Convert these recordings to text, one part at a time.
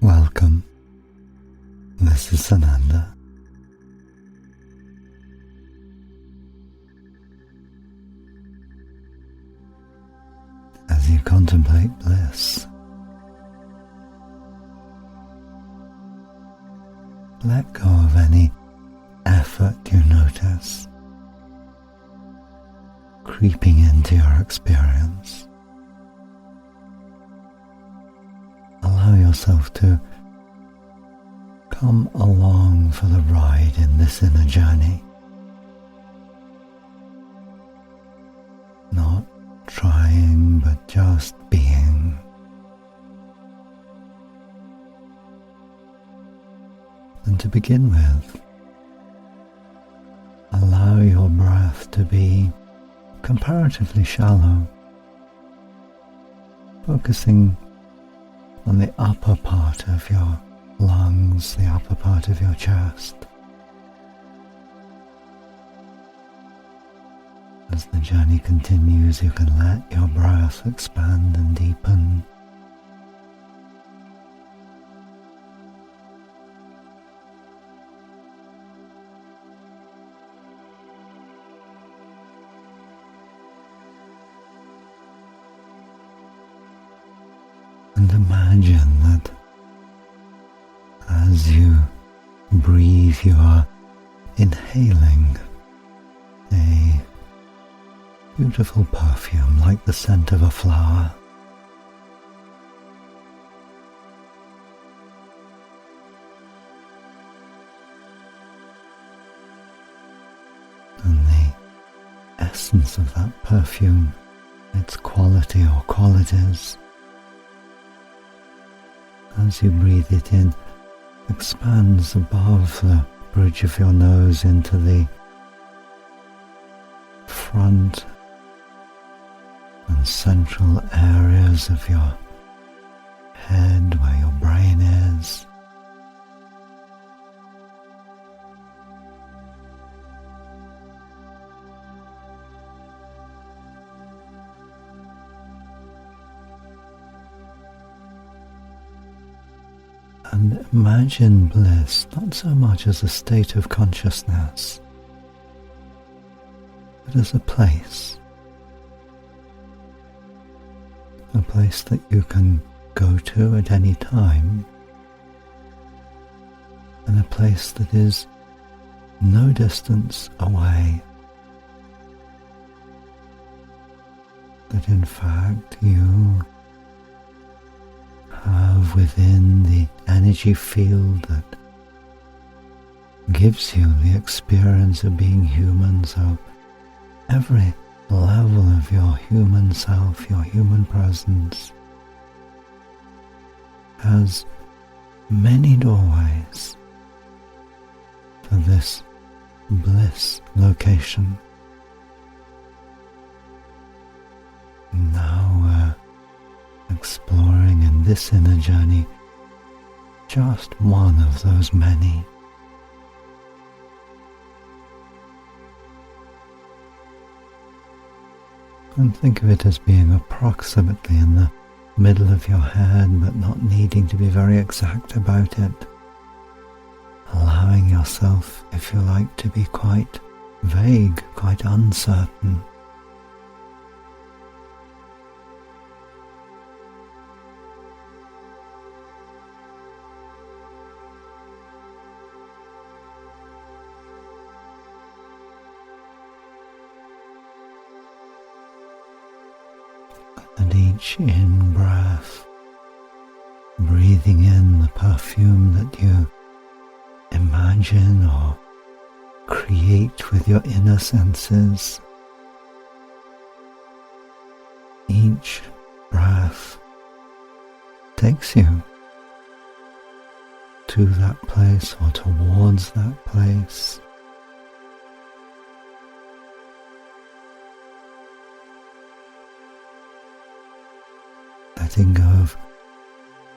Welcome. This is Sananda. As you contemplate bliss, let go of any effort you notice creeping into your experience. Allow yourself to come along for the ride in this inner journey, not trying but just being. And to begin with, allow your breath to be comparatively shallow, focusing on the upper part of your lungs, the upper part of your chest. As the journey continues, you can let your breath expand and deepen. And imagine that as you breathe, you are inhaling a beautiful perfume like the scent of a flower. And the essence of that perfume, its quality or qualities, as you breathe it in, expands above the bridge of your nose into the front and central areas of your head where your brain is. And imagine bliss not so much as a state of consciousness, but as a place that you can go to at any time, and a place that is no distance away, that in fact you have within the energy field that gives you the experience of being human. So every level of your human self, your human presence, has many doorways to this bliss location. Now we're exploring in this inner journey just one of those many. And think of it as being approximately in the middle of your head, but not needing to be very exact about it. Allowing yourself, if you like, to be quite vague, quite uncertain. And each in-breath, breathing in the perfume that you imagine or create with your inner senses. Each breath takes you to that place or towards that place. Letting go of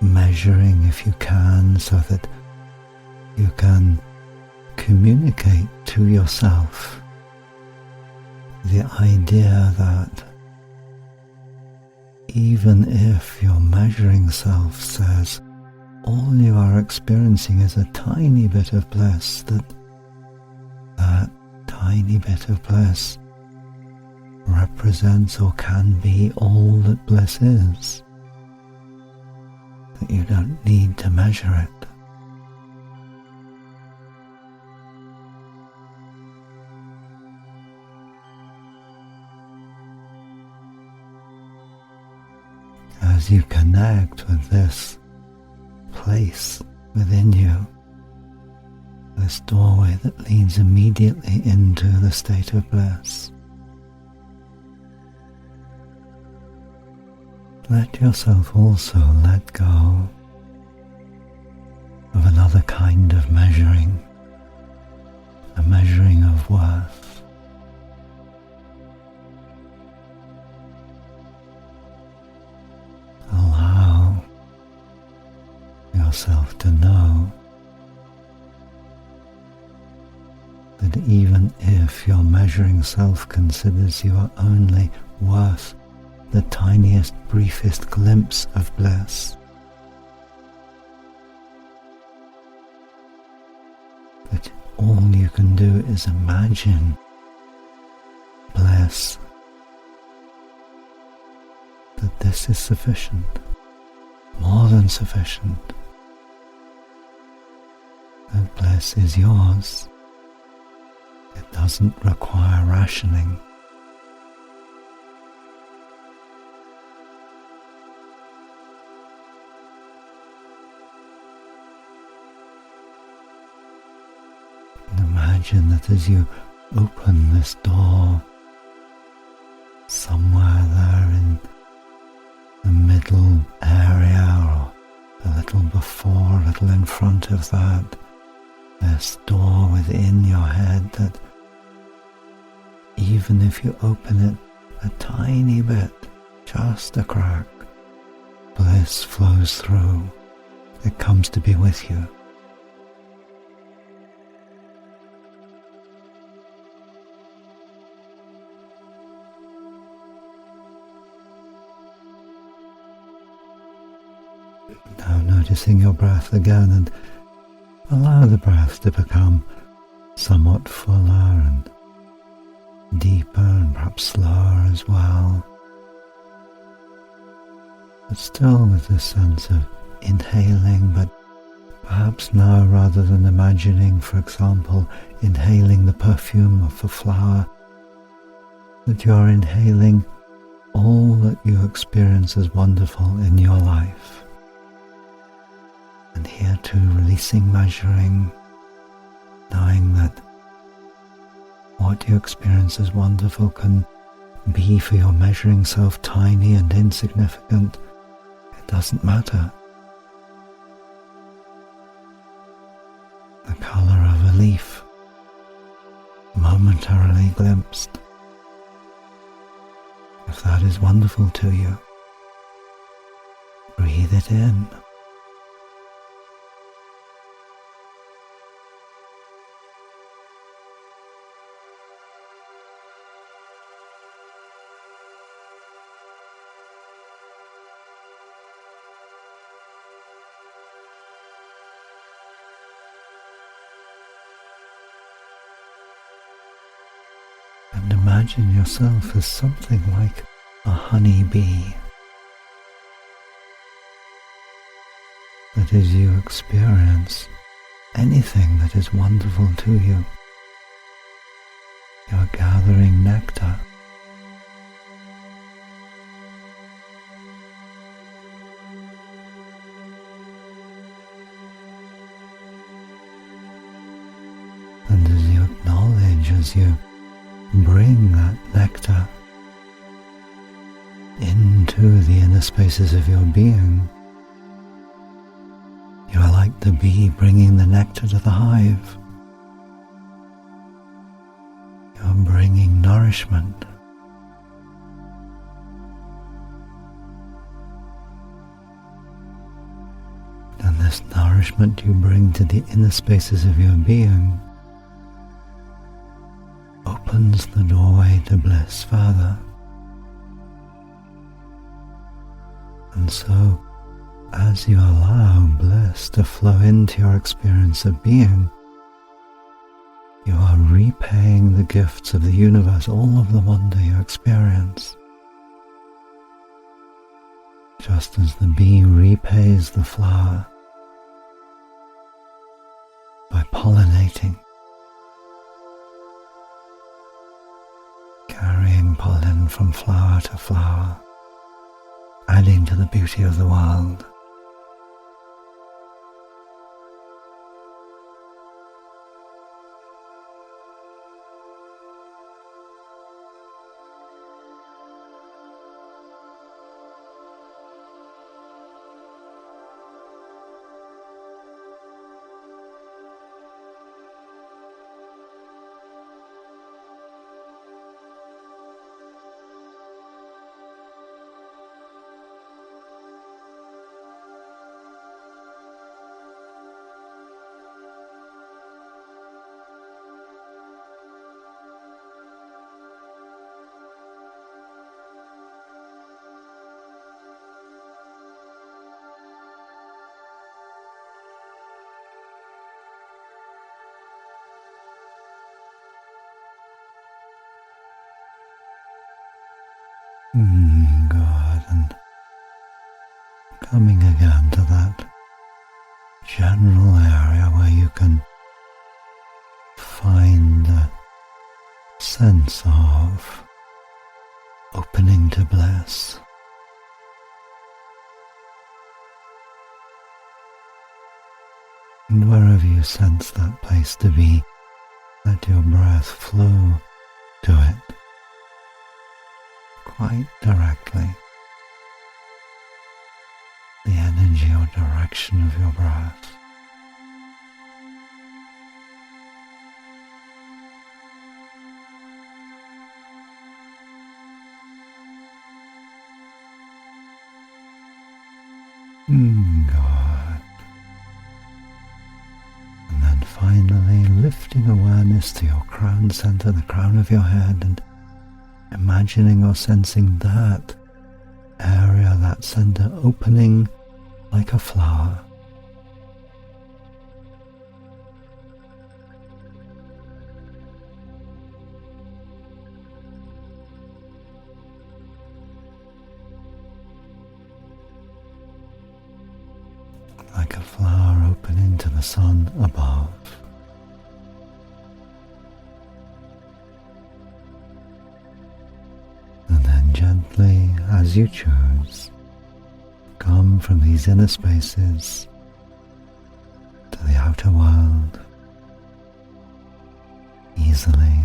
measuring if you can, so that you can communicate to yourself the idea that even if your measuring self says all you are experiencing is a tiny bit of bliss, that tiny bit of bliss represents or can be all that bliss is, that you don't need to measure it. As you connect with this place within you, this doorway that leads immediately into the state of bliss, let yourself also let go of another kind of measuring, a measuring of worth. Allow yourself to know that even if your measuring self considers you are only worth the tiniest, briefest glimpse of bliss, that all you can do is imagine bliss, that this is sufficient, more than sufficient, that bliss is yours. It doesn't require rationing. And imagine that as you open this door, somewhere there in the middle area, or a little before, a little in front of that, this door within your head, that even if you open it a tiny bit, just a crack, bliss flows through. It comes to be with you. Now noticing your breath again, and allow the breath to become somewhat fuller and deeper and perhaps slower as well, but still with this sense of inhaling, but perhaps now rather than imagining, for example, inhaling the perfume of a flower, that you are inhaling all that you experience as wonderful in your life. And here too, releasing measuring, knowing that what you experience as wonderful can be for your measuring self tiny and insignificant. It doesn't matter. The color of a leaf, momentarily glimpsed. If that is wonderful to you, breathe it in. And imagine yourself as something like a honey bee, that as you experience anything that is wonderful to you, you're gathering nectar. And as you acknowledge, as you bring that nectar into the inner spaces of your being, you are like the bee bringing the nectar to the hive. You are bringing nourishment. And this nourishment you bring to the inner spaces of your being opens the doorway to bliss further. And so, as you allow bliss to flow into your experience of being, you are repaying the gifts of the universe, all of the wonder you experience. Just as the bee repays the flower by pollinating, carrying pollen from flower to flower, adding to the beauty of the world. Good, and coming again to that general area where you can find a sense of opening to bliss. And wherever you sense that place to be, let your breath flow to it quite directly. The energy or direction of your breath. Good. And then finally lifting awareness to your crown center, the crown of your head, and imagining or sensing that area, that center opening like a flower. Like a flower opening to the sun above. And then gently, as you choose, come from these inner spaces to the outer world, easily,